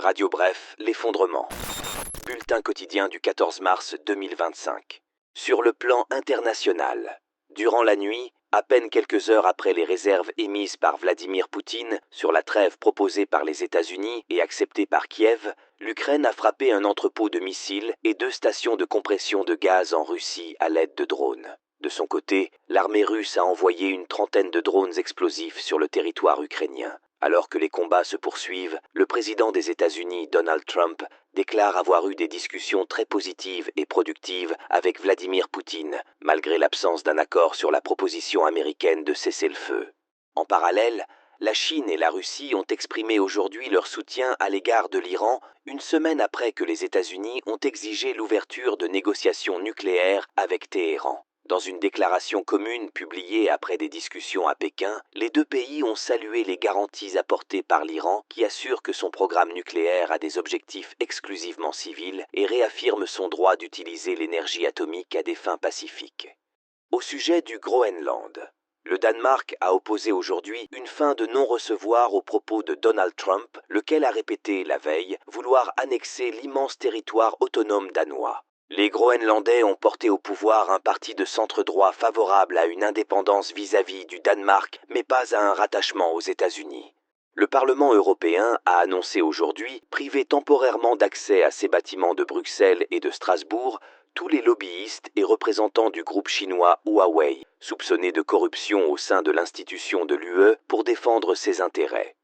Radio Bref, l'effondrement. Bulletin quotidien du 14 mars 2025. Sur le plan international, durant la nuit, à peine quelques heures après les réserves émises par Vladimir Poutine sur la trêve proposée par les États-Unis et acceptée par Kiev, l'Ukraine a frappé un entrepôt de missiles et 2 stations de compression de gaz en Russie à l'aide de drones. De son côté, l'armée russe a envoyé une trentaine de drones explosifs sur le territoire ukrainien. Alors que les combats se poursuivent, le président des États-Unis, Donald Trump, déclare avoir eu des discussions très positives et productives avec Vladimir Poutine, malgré l'absence d'un accord sur la proposition américaine de cesser le feu. En parallèle, la Chine et la Russie ont exprimé aujourd'hui leur soutien à l'égard de l'Iran, une semaine après que les États-Unis ont exigé l'ouverture de négociations nucléaires avec Téhéran. Dans une déclaration commune publiée après des discussions à Pékin, les 2 pays ont salué les garanties apportées par l'Iran qui assure que son programme nucléaire a des objectifs exclusivement civils et réaffirme son droit d'utiliser l'énergie atomique à des fins pacifiques. Au sujet du Groenland, le Danemark a opposé aujourd'hui une fin de non-recevoir aux propos de Donald Trump, lequel a répété la veille vouloir annexer l'immense territoire autonome danois. Les Groenlandais ont porté au pouvoir un parti de centre-droit favorable à une indépendance vis-à-vis du Danemark, mais pas à un rattachement aux États-Unis. Le Parlement européen a annoncé aujourd'hui priver temporairement d'accès à ces bâtiments de Bruxelles et de Strasbourg tous les lobbyistes et représentants du groupe chinois Huawei, soupçonnés de corruption au sein de l'institution de l'UE pour défendre ses intérêts.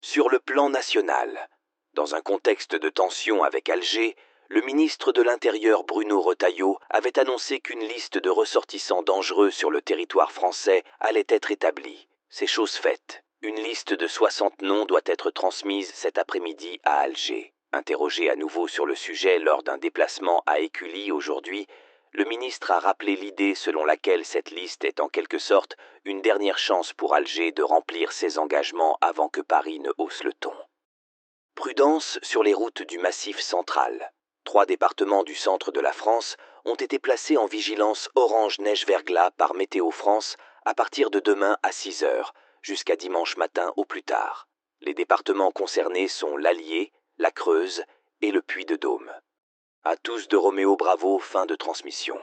Sur le plan national, dans un contexte de tension avec Alger, le ministre de l'Intérieur Bruno Retailleau avait annoncé qu'une liste de ressortissants dangereux sur le territoire français allait être établie. C'est chose faite. Une liste de 60 noms doit être transmise cet après-midi à Alger. Interrogé à nouveau sur le sujet lors d'un déplacement à Écully aujourd'hui, le ministre a rappelé l'idée selon laquelle cette liste est en quelque sorte une dernière chance pour Alger de remplir ses engagements avant que Paris ne hausse le ton. Prudence sur les routes du Massif central. 3 départements du centre de la France ont été placés en vigilance orange neige-verglas par Météo France à partir de demain à 6 heures, jusqu'à dimanche matin au plus tard. Les départements concernés sont l'Allier, la Creuse et le Puy-de-Dôme. À tous de Roméo Bravo, fin de transmission.